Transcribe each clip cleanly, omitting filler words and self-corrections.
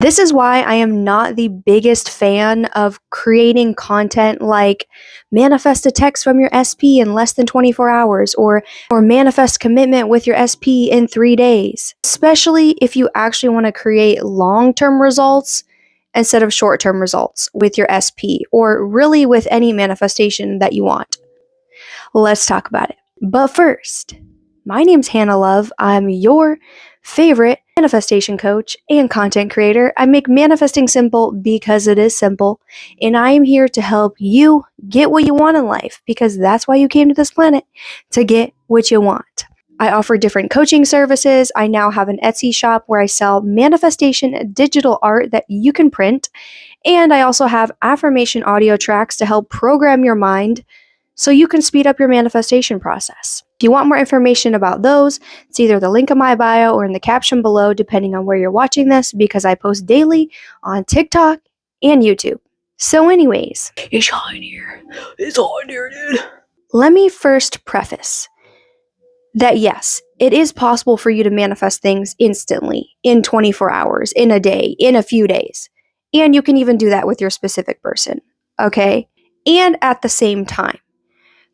This is why I am not the biggest fan of creating content like manifest a text from your SP in less than 24 hours or manifest commitment with your SP in 3 days, especially if you actually want to create long-term results instead of short-term results with your SP or really with any manifestation that you want. Let's talk about it. But first, my name's Hannah Love. I'm your favorite manifestation coach and content creator. I make manifesting simple because it is simple, and I am here to help you get what you want in life because that's why you came to this planet, to get what you want. I offer different coaching services. I now have an Etsy shop where I sell manifestation digital art that you can print, and I also have affirmation audio tracks to help program your mind so you can speed up your manifestation process. If you want more information about those, it's either the link in my bio or in the caption below, depending on where you're watching this, because I post daily on TikTok and YouTube. So anyways, It's on here. It's on here, dude. Let me first preface that yes, it is possible for you to manifest things instantly, in 24 hours, in a day, in a few days. And you can even do that with your specific person, okay? And at the same time,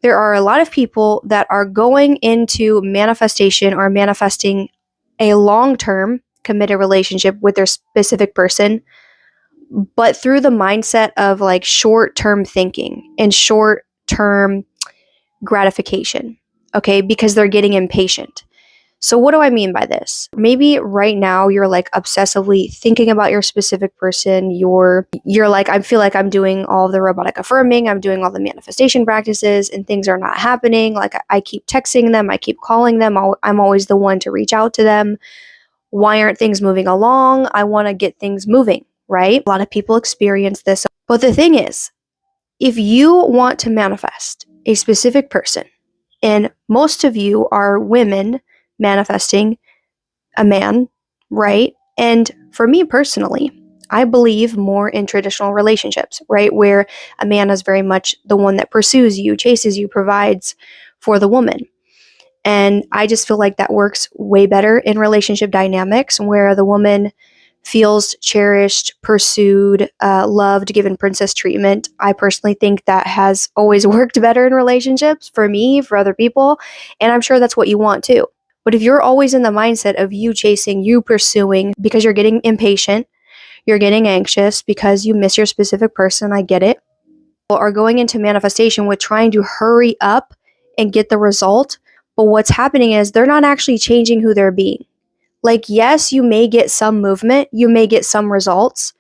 there are a lot of people that are going into manifestation or manifesting a long-term committed relationship with their specific person, but through the mindset of like short-term thinking and short-term gratification, okay? Because they're getting impatient. So what do I mean by this? Maybe right now you're like obsessively thinking about your specific person. You're like, I feel like I'm doing all the robotic affirming, I'm doing all the manifestation practices and things are not happening. Like I keep texting them, I keep calling them, I'm always the one to reach out to them. Why aren't things moving along? I want to get things moving, right? A lot of people experience this. But the thing is, if you want to manifest a specific person, and most of you are women manifesting a man, right? And for me personally, I believe more in traditional relationships, right? Where a man is very much the one that pursues you, chases you, provides for the woman. And I just feel like that works way better in relationship dynamics where the woman feels cherished, pursued, loved, given princess treatment. I personally think that has always worked better in relationships for me, for other people, and I'm sure that's what you want too. But if you're always in the mindset of you chasing, you pursuing, because you're getting impatient, you're getting anxious because you miss your specific person, I get it, or going into manifestation with trying to hurry up and get the result, but what's happening is they're not actually changing who they're being. Like, yes, you may get some movement, you may get some results,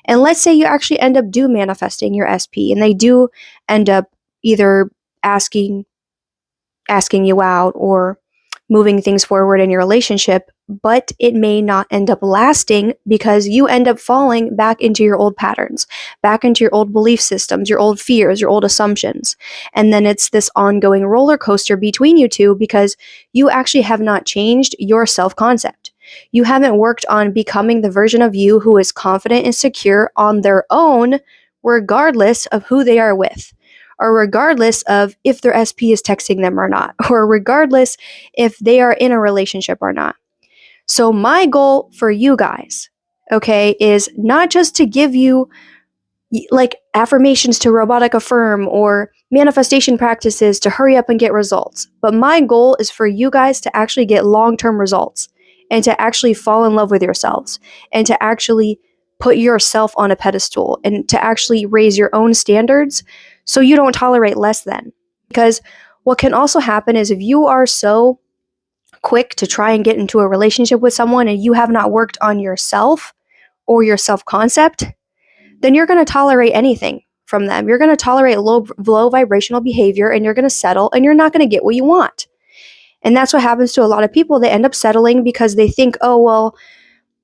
and let's say you actually end up manifesting your SP, and they do end up either asking you out or moving things forward in your relationship, but it may not end up lasting because you end up falling back into your old patterns, back into your old belief systems, your old fears, your old assumptions. And then it's this ongoing roller coaster between you two because you actually have not changed your self-concept. You haven't worked on becoming the version of you who is confident and secure on their own, regardless of who they are with, or regardless of if their SP is texting them or not, or regardless if they are in a relationship or not. So my goal for you guys, okay, is not just to give you like affirmations to robotic affirm or manifestation practices to hurry up and get results, but my goal is for you guys to actually get long-term results and to actually fall in love with yourselves and to actually put yourself on a pedestal and to actually raise your own standards so you don't tolerate less than. Because what can also happen is if you are so quick to try and get into a relationship with someone and you have not worked on yourself or your self-concept, then you're going to tolerate anything from them. You're going to tolerate low vibrational behavior and you're going to settle and you're not going to get what you want. And that's what happens to a lot of people. They end up settling because they think, oh, well,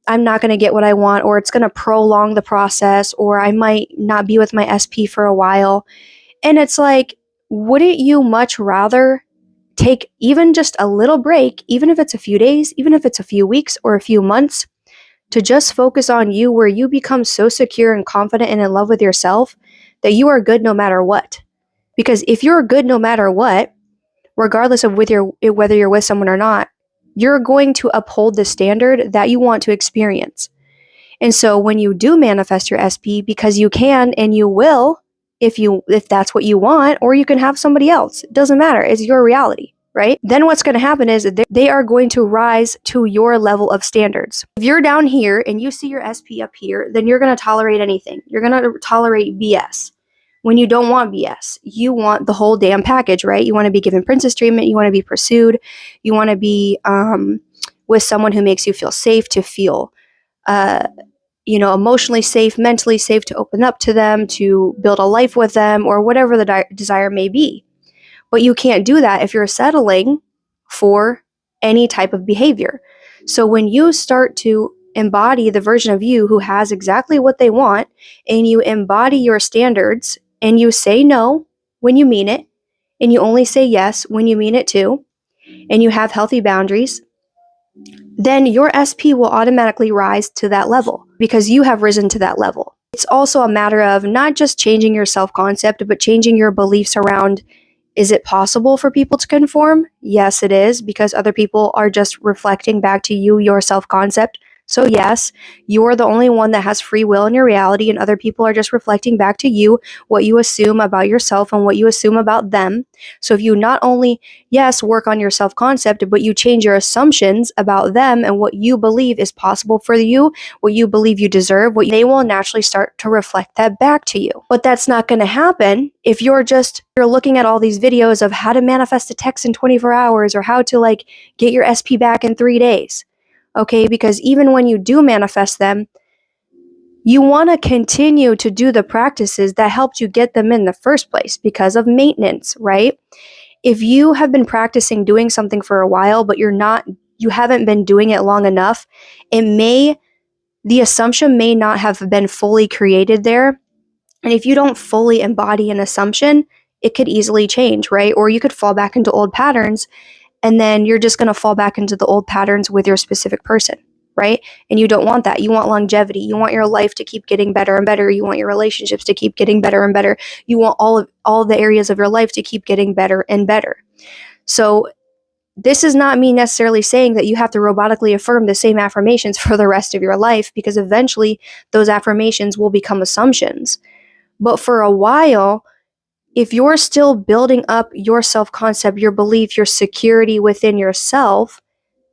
I'm not going to get what I want, or it's going to prolong the process, or I might not be with my SP for a while. And it's like, wouldn't you much rather take even just a little break, even if it's a few days, even if it's a few weeks or a few months, to just focus on you where you become so secure and confident and in love with yourself that you are good no matter what? Because if you're good no matter what, regardless of whether you're with someone or not, you're going to uphold the standard that you want to experience. And so when you do manifest your SP, because you can and you will, if that's what you want, or you can have somebody else, it doesn't matter, it's your reality, right? Then what's going to happen is they are going to rise to your level of standards. If you're down here and you see your SP up here, then you're going to tolerate anything. You're going to tolerate BS. When you don't want BS, you want the whole damn package, right? You want to be given princess treatment, you want to be pursued, you want to be with someone who makes you feel safe, to feel emotionally safe, mentally safe, to open up to them, to build a life with them, or whatever the desire may be. But you can't do that if you're settling for any type of behavior. So when you start to embody the version of you who has exactly what they want, and you embody your standards, and you say no when you mean it, and you only say yes when you mean it too, and you have healthy boundaries, then your SP will automatically rise to that level because you have risen to that level. It's also a matter of not just changing your self-concept, but changing your beliefs around, is it possible for people to conform? Yes, it is, because other people are just reflecting back to you your self-concept. So yes, you're the only one that has free will in your reality, and other people are just reflecting back to you what you assume about yourself and what you assume about them. So if you not only, yes, work on your self-concept, but you change your assumptions about them and what you believe is possible for you, what you believe you deserve, they will naturally start to reflect that back to you. But that's not going to happen if you're looking at all these videos of how to manifest a text in 24 hours or how to get your SP back in 3 days. Okay, because even when you do manifest them, you want to continue to do the practices that helped you get them in the first place because of maintenance, right? If you have been practicing doing something for a while, but you haven't been doing it long enough, the assumption may not have been fully created there. And if you don't fully embody an assumption, it could easily change, right? Or you could fall back into old patterns, and then you're just going to fall back into the old patterns with your specific person, right? And you don't want that. You want longevity. You want your life to keep getting better and better. You want your relationships to keep getting better and better. You want all the areas of your life to keep getting better and better. So this is not me necessarily saying that you have to robotically affirm the same affirmations for the rest of your life, because eventually those affirmations will become assumptions. But for a while, if you're still building up your self-concept, your belief, your security within yourself,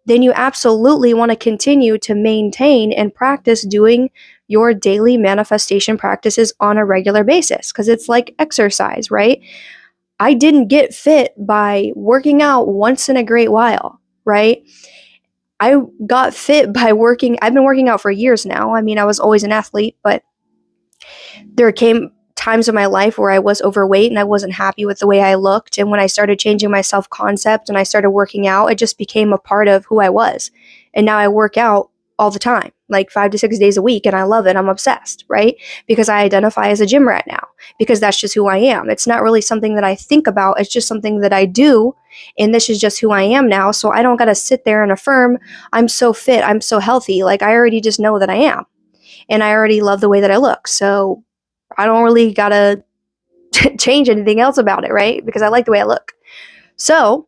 then you absolutely want to continue to maintain and practice doing your daily manifestation practices on a regular basis, because it's like exercise, right? I didn't get fit by working out once in a great while, right? I got fit by I've been working out for years now. I mean, I was always an athlete, but there came times in my life where I was overweight and I wasn't happy with the way I looked. And when I started changing my self-concept and I started working out, it just became a part of who I was. And now I work out all the time, 5 to 6 days a week, and I love it. I'm obsessed, right? Because I identify as a gym rat now, because that's just who I am. It's not really something that I think about. It's just something that I do. And this is just who I am now. So I don't got to sit there and affirm, I'm so fit, I'm so healthy. I already just know that I am. And I already love the way that I look. So I don't really gotta change anything else about it, right? Because I like the way I look. So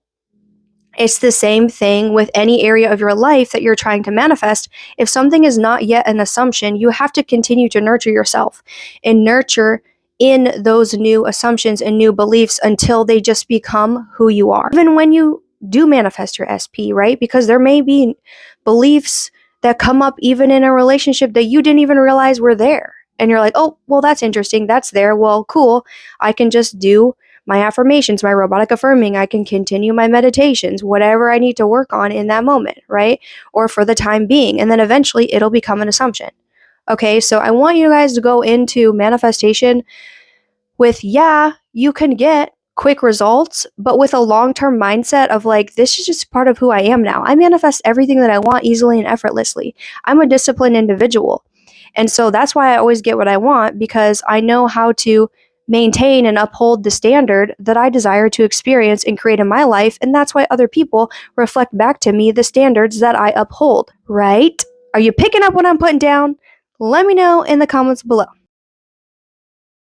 it's the same thing with any area of your life that you're trying to manifest. If something is not yet an assumption, you have to continue to nurture yourself and nurture in those new assumptions and new beliefs until they just become who you are. Even when you do manifest your SP, right? Because there may be beliefs that come up even in a relationship that you didn't even realize were there. And you're like, oh, well, that's interesting. That's there. Well, cool. I can just do my affirmations, my robotic affirming. I can continue my meditations, whatever I need to work on in that moment, right? Or for the time being. And then eventually it'll become an assumption. Okay, so I want you guys to go into manifestation with, you can get quick results, but with a long-term mindset of this is just part of who I am now. I manifest everything that I want easily and effortlessly. I'm a disciplined individual. And so that's why I always get what I want, because I know how to maintain and uphold the standard that I desire to experience and create in my life. And that's why other people reflect back to me the standards that I uphold, right? Are you picking up what I'm putting down? Let me know in the comments below.